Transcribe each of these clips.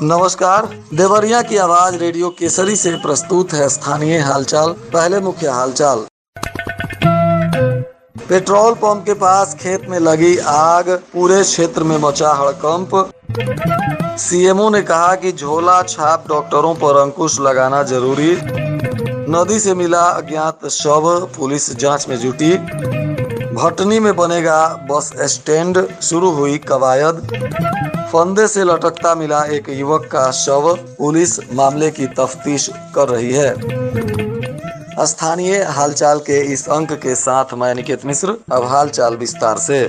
नमस्कार। देवरिया की आवाज रेडियो केसरी से प्रस्तुत है स्थानीय हालचाल। पहले मुख्य हालचाल। पेट्रोल पंप के पास खेत में लगी आग, पूरे क्षेत्र में मचा हड़कंप। सीएमओ ने कहा कि झोला छाप डॉक्टरों पर अंकुश लगाना जरूरी। नदी से मिला अज्ञात शव, पुलिस जांच में जुटी। भटनी में बनेगा बस स्टैंड, शुरू हुई कवायद। फंदे से लटकता मिला एक युवक का शव, पुलिस मामले की तफ्तीश कर रही है। स्थानीय हालचाल के इस अंक के साथ मैं निकेत मिश्र। अब हालचाल विस्तार से।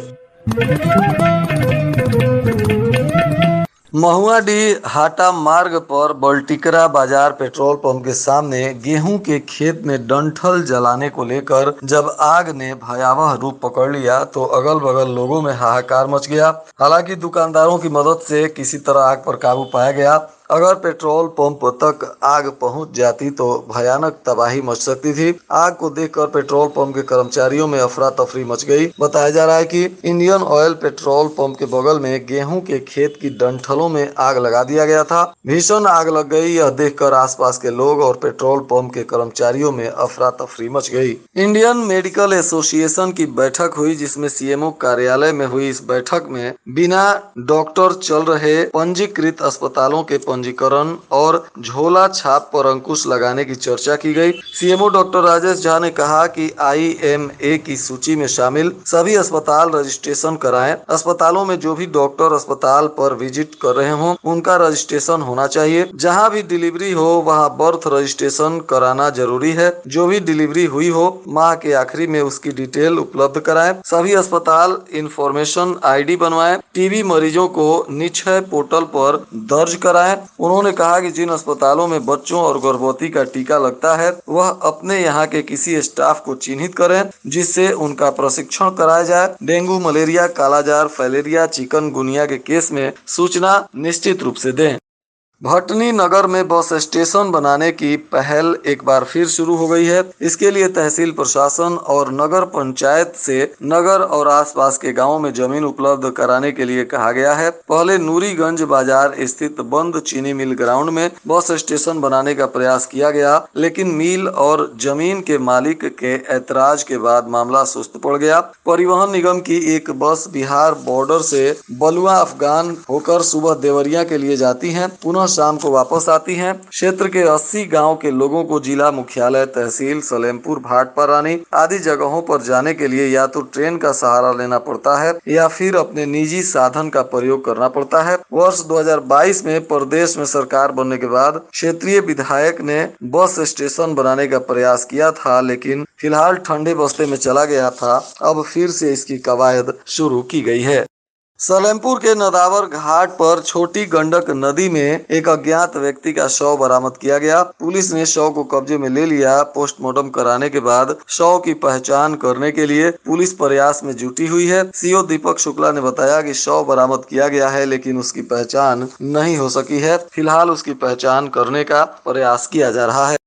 महुआडीह हाटा मार्ग पर बल्टिकरा बाजार पेट्रोल पंप के सामने गेहूं के खेत में डंठल जलाने को लेकर जब आग ने भयावह रूप पकड़ लिया तो अगल बगल लोगों में हाहाकार मच गया। हालांकि दुकानदारों की मदद से किसी तरह आग पर काबू पाया गया। अगर पेट्रोल पंप तक आग पहुंच जाती तो भयानक तबाही मच सकती थी। आग को देखकर पेट्रोल पंप के कर्मचारियों में अफरा तफरी मच गई। बताया जा रहा है कि इंडियन ऑयल पेट्रोल पंप के बगल में गेहूं के खेत की डंठलों में आग लगा दिया गया था। भीषण आग लग गई, यह देखकर आसपास के लोग और पेट्रोल पंप के कर्मचारियों में अफरा तफरी मच गई। इंडियन मेडिकल एसोसिएशन की बैठक हुई, जिसमें सीएमओ कार्यालय में हुई इस बैठक में बिना डॉक्टर चल रहे पंजीकृत अस्पतालों के पंजीकरण और झोला छाप पर अंकुश लगाने की चर्चा की गई। सीएमओ डॉक्टर राजेश झा ने कहा कि आईएमए की सूची में शामिल सभी अस्पताल रजिस्ट्रेशन कराएं। अस्पतालों में जो भी डॉक्टर अस्पताल पर विजिट कर रहे हों उनका रजिस्ट्रेशन होना चाहिए। जहां भी डिलीवरी हो वहां बर्थ रजिस्ट्रेशन कराना जरूरी है। जो भी डिलीवरी हुई हो माह के आखिरी में उसकी डिटेल उपलब्ध कराएं। सभी अस्पताल इंफॉर्मेशन आईडी बनवाएं। टीबी मरीजों को निक्षय पोर्टल पर दर्ज कराएं। उन्होंने कहा कि जिन अस्पतालों में बच्चों और गर्भवती का टीका लगता है वह अपने यहाँ के किसी स्टाफ को चिन्हित करें जिससे उनका प्रशिक्षण कराया जाए। डेंगू, मलेरिया, कालाजार, फाइलेरिया, चिकनगुनिया के केस में सूचना निश्चित रूप से दें। भटनी नगर में बस स्टेशन बनाने की पहल एक बार फिर शुरू हो गई है। इसके लिए तहसील प्रशासन और नगर पंचायत से नगर और आसपास के गांवों में जमीन उपलब्ध कराने के लिए कहा गया है। पहले नूरीगंज बाजार स्थित बंद चीनी मिल ग्राउंड में बस स्टेशन बनाने का प्रयास किया गया, लेकिन मिल और जमीन के मालिक के ऐतराज के बाद मामला सुस्त पड़ गया। परिवहन निगम की एक बस बिहार बॉर्डर से बलुआ अफगान होकर सुबह देवरिया के लिए जाती है, पुनः शाम को वापस आती हैं। क्षेत्र के 80 गांव के लोगों को जिला मुख्यालय, तहसील, सलेमपुर, भाटपारानी आदि जगहों पर जाने के लिए या तो ट्रेन का सहारा लेना पड़ता है या फिर अपने निजी साधन का प्रयोग करना पड़ता है। वर्ष 2022 में प्रदेश में सरकार बनने के बाद क्षेत्रीय विधायक ने बस स्टेशन बनाने का प्रयास किया था, लेकिन फिलहाल ठंडे बस्ते में चला गया था। अब फिर से इसकी कवायद शुरू की गई है। सलेमपुर के नदावर घाट पर छोटी गंडक नदी में एक अज्ञात व्यक्ति का शव बरामद किया गया। पुलिस ने शव को कब्जे में ले लिया। पोस्टमार्टम कराने के बाद शव की पहचान करने के लिए पुलिस प्रयास में जुटी हुई है। सीओ दीपक शुक्ला ने बताया कि शव बरामद किया गया है, लेकिन उसकी पहचान नहीं हो सकी है। फिलहाल उसकी पहचान करने का प्रयास किया जा रहा है।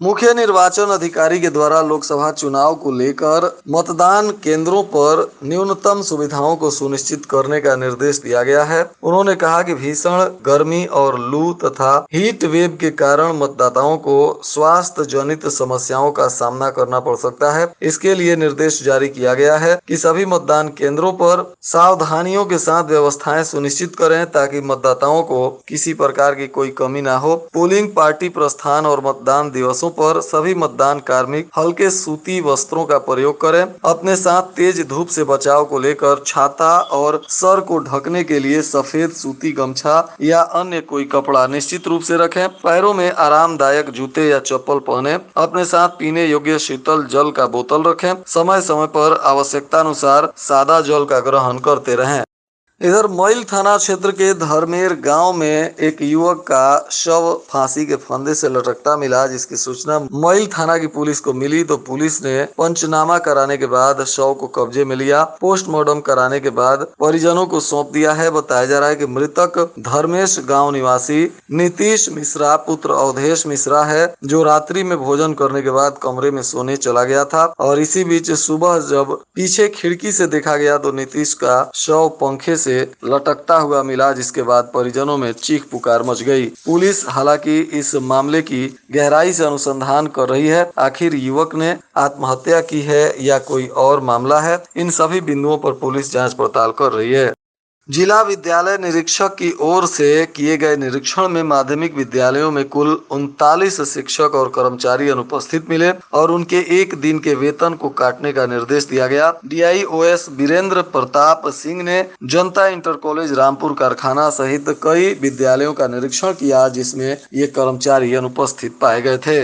मुख्य निर्वाचन अधिकारी के द्वारा लोकसभा चुनाव को लेकर मतदान केंद्रों पर न्यूनतम सुविधाओं को सुनिश्चित करने का निर्देश दिया गया है। उन्होंने कहा कि भीषण गर्मी और लू तथा हीट वेव के कारण मतदाताओं को स्वास्थ्य जनित समस्याओं का सामना करना पड़ सकता है। इसके लिए निर्देश जारी किया गया है कि सभी मतदान केंद्रों पर सावधानियों के साथ व्यवस्थाएं सुनिश्चित करें ताकि मतदाताओं को किसी प्रकार की कोई कमी न हो। पोलिंग पार्टी प्रस्थान और मतदान दिवसों पर सभी मतदान कार्मिक हल्के सूती वस्त्रों का प्रयोग करें। अपने साथ तेज धूप से बचाव को लेकर छाता और सर को ढकने के लिए सफेद सूती गमछा या अन्य कोई कपड़ा निश्चित रूप से रखें। पैरों में आरामदायक जूते या चप्पल पहने। अपने साथ पीने योग्य शीतल जल का बोतल रखें। समय समय पर आवश्यकता अनुसार सादा जल का ग्रहण करते रहें। इधर मोइल थाना क्षेत्र के धर्मेर गांव में एक युवक का शव फांसी के फंदे से लटकता मिला, जिसकी सूचना मोइल थाना की पुलिस को मिली तो पुलिस ने पंचनामा कराने के बाद शव को कब्जे में लिया। पोस्टमार्टम कराने के बाद परिजनों को सौंप दिया है। बताया जा रहा है कि मृतक धर्मेश गांव निवासी नीतीश मिश्रा पुत्र अवधेश मिश्रा है, जो रात्रि में भोजन करने के बाद कमरे में सोने चला गया था और इसी बीच सुबह जब पीछे खिड़की से देखा गया तो नीतीश का शव पंखे से लटकता हुआ मिला, जिसके बाद परिजनों में चीख पुकार मच गई। पुलिस हालांकि इस मामले की गहराई से अनुसंधान कर रही है। आखिर युवक ने आत्महत्या की है या कोई और मामला है, इन सभी बिंदुओं पर पुलिस जांच पड़ताल कर रही है। जिला विद्यालय निरीक्षक की ओर से किए गए निरीक्षण में माध्यमिक विद्यालयों में कुल 39 शिक्षक और कर्मचारी अनुपस्थित मिले और उनके एक दिन के वेतन को काटने का निर्देश दिया गया। DIOS वीरेंद्र प्रताप सिंह ने जनता इंटर कॉलेज रामपुर कारखाना सहित कई विद्यालयों का निरीक्षण किया, जिसमें ये कर्मचारी अनुपस्थित पाए गए थे।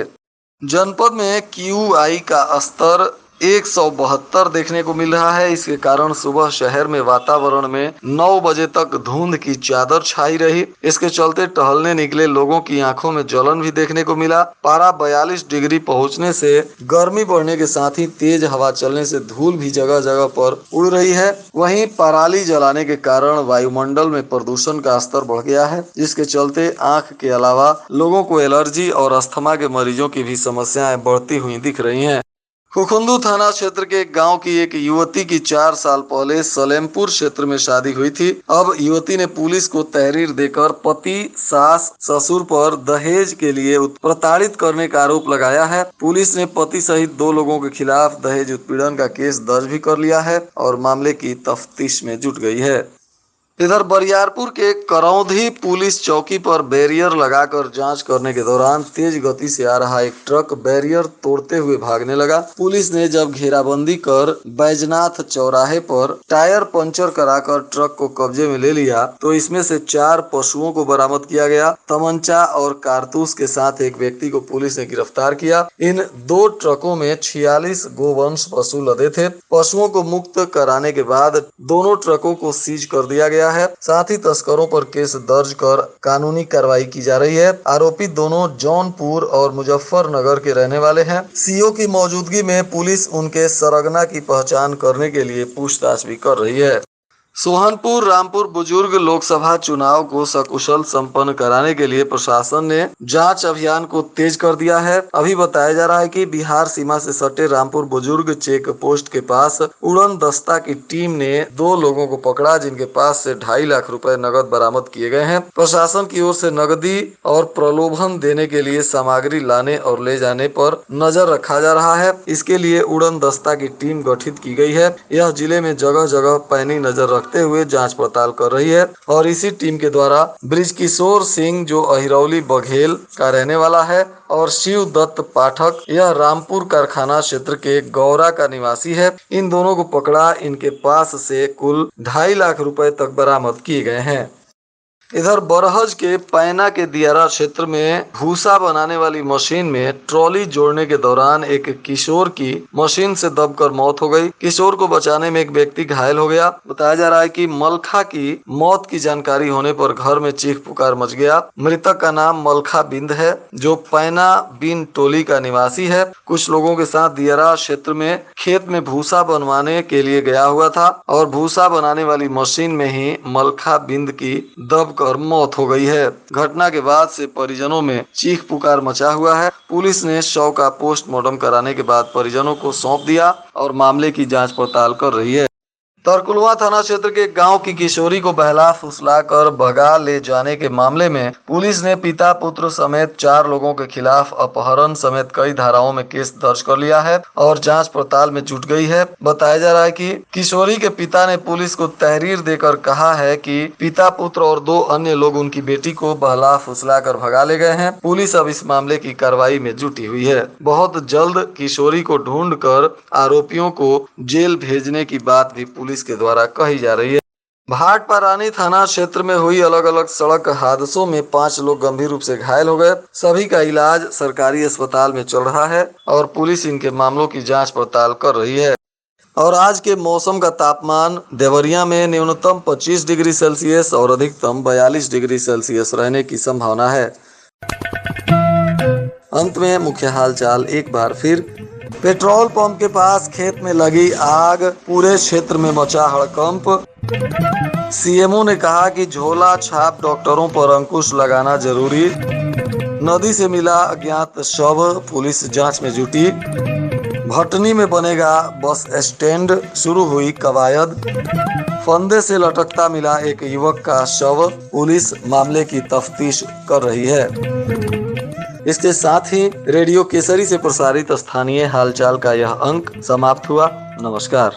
जनपद में QI का स्तर 172 देखने को मिल रहा है। इसके कारण सुबह शहर में वातावरण में 9 बजे तक धुंध की चादर छाई रही। इसके चलते टहलने निकले लोगों की आंखों में जलन भी देखने को मिला। पारा 42 डिग्री पहुंचने से गर्मी बढ़ने के साथ ही तेज हवा चलने से धूल भी जगह जगह पर उड़ रही है। वहीं पराली जलाने के कारण वायुमंडल में प्रदूषण का स्तर बढ़ गया है, जिसके चलते आंख के अलावा लोगों को एलर्जी और अस्थमा के मरीजों की भी समस्याएं बढ़ती हुई दिख रही हैं। खुखुंदू थाना क्षेत्र के गांव की एक युवती की 4 साल पहले सलेमपुर क्षेत्र में शादी हुई थी। अब युवती ने पुलिस को तहरीर देकर पति, सास, ससुर पर दहेज के लिए प्रताड़ित करने का आरोप लगाया है। पुलिस ने पति सहित 2 लोगों के खिलाफ दहेज उत्पीड़न का केस दर्ज भी कर लिया है और मामले की तफ्तीश में जुट गई है। इधर बरियारपुर के करौंधी पुलिस चौकी पर बैरियर लगाकर जांच करने के दौरान तेज गति से आ रहा एक ट्रक बैरियर तोड़ते हुए भागने लगा। पुलिस ने जब घेराबंदी कर बैजनाथ चौराहे पर टायर पंचर कराकर ट्रक को कब्जे में ले लिया तो इसमें से 4 पशुओं को बरामद किया गया। तमंचा और कारतूस के साथ एक व्यक्ति को पुलिस ने गिरफ्तार किया। इन 2 ट्रकों में 46 गोवंश पशु लदे थे। पशुओं को मुक्त कराने के बाद दोनों ट्रकों को सीज कर दिया गया है। साथ ही तस्करों पर केस दर्ज कर कानूनी कार्रवाई की जा रही है। आरोपी दोनों जौनपुर और मुजफ्फरनगर के रहने वाले हैं। CO की मौजूदगी में पुलिस उनके सरगना की पहचान करने के लिए पूछताछ भी कर रही है। सोहनपुर रामपुर बुजुर्ग लोकसभा चुनाव को सकुशल संपन्न कराने के लिए प्रशासन ने जांच अभियान को तेज कर दिया है। अभी बताया जा रहा है कि बिहार सीमा से सटे रामपुर बुजुर्ग चेक पोस्ट के पास उड़न दस्ता की टीम ने 2 लोगों को पकड़ा, जिनके पास से 2.5 लाख रुपए नगद बरामद किए गए हैं। प्रशासन की ओर से नकदी और प्रलोभन देने के लिए सामग्री लाने और ले जाने पर नजर रखा जा रहा है। इसके लिए उड़न दस्ता की टीम गठित की गई है। यह जिले में जगह जगह पैनी नजर रखते हुए जांच पड़ताल कर रही है और इसी टीम के द्वारा ब्रिजकिशोर सिंह, जो अहिरौली बघेल का रहने वाला है, और शिव दत्त पाठक, यह रामपुर कारखाना क्षेत्र के गौरा का निवासी है, इन दोनों को पकड़ा। इनके पास से कुल 2.5 लाख रुपए तक बरामद किए गए हैं। इधर बरहज के पैना के दियारा क्षेत्र में भूसा बनाने वाली मशीन में ट्रॉली जोड़ने के दौरान एक किशोर की मशीन से दबकर मौत हो गई। किशोर को बचाने में एक व्यक्ति घायल हो गया। बताया जा रहा है कि मलखा की मौत की जानकारी होने पर घर में चीख पुकार मच गया। मृतक का नाम मलखा बिंद है, जो पैना बिन टोली का निवासी है। कुछ लोगों के साथ दियारा क्षेत्र में खेत में भूसा बनवाने के लिए गया हुआ था और भूसा बनाने वाली मशीन में ही मलखा बिंद की दब कर मौत हो गई है। घटना के बाद से परिजनों में चीख पुकार मचा हुआ है। पुलिस ने शव का पोस्टमार्टम कराने के बाद परिजनों को सौंप दिया और मामले की जांच पड़ताल कर रही है। तरकुलवा थाना क्षेत्र के गांव की किशोरी को बहला फुसला कर भगा ले जाने के मामले में पुलिस ने पिता पुत्र समेत 4 लोगों के खिलाफ अपहरण समेत कई धाराओं में केस दर्ज कर लिया है और जांच पड़ताल में जुट गई है। बताया जा रहा है कि किशोरी के पिता ने पुलिस को तहरीर देकर कहा है कि पिता पुत्र और 2 अन्य लोग उनकी बेटी को बहला फुसला कर भगा ले गए हैं। पुलिस अब इस मामले की कार्रवाई में जुटी हुई है। बहुत जल्द किशोरी को ढूंढ कर आरोपियों को जेल भेजने की बात भी पुलिस के द्वारा कही जा रही है। भाटपारानी थाना क्षेत्र में हुई अलग अलग सड़क हादसों में 5 लोग गंभीर रूप से घायल हो गए। सभी का इलाज सरकारी अस्पताल में चल रहा है और पुलिस इनके मामलों की जांच पड़ताल कर रही है। और आज के मौसम का तापमान देवरिया में न्यूनतम 25 डिग्री सेल्सियस और अधिकतम 42 डिग्री सेल्सियस रहने की संभावना है। अंत में मुख्य हालचाल एक बार फिर। पेट्रोल पंप के पास खेत में लगी आग, पूरे क्षेत्र में मचा हड़कंप। सीएमओ ने कहा कि झोला छाप डॉक्टरों पर अंकुश लगाना जरूरी। नदी से मिला अज्ञात शव, पुलिस जांच में जुटी। भटनी में बनेगा बस स्टैंड, शुरू हुई कवायद। फंदे से लटकता मिला एक युवक का शव, पुलिस मामले की तफ्तीश कर रही है। इसके साथ ही रेडियो केसरी से प्रसारित स्थानीय हालचाल का यह अंक समाप्त हुआ। नमस्कार।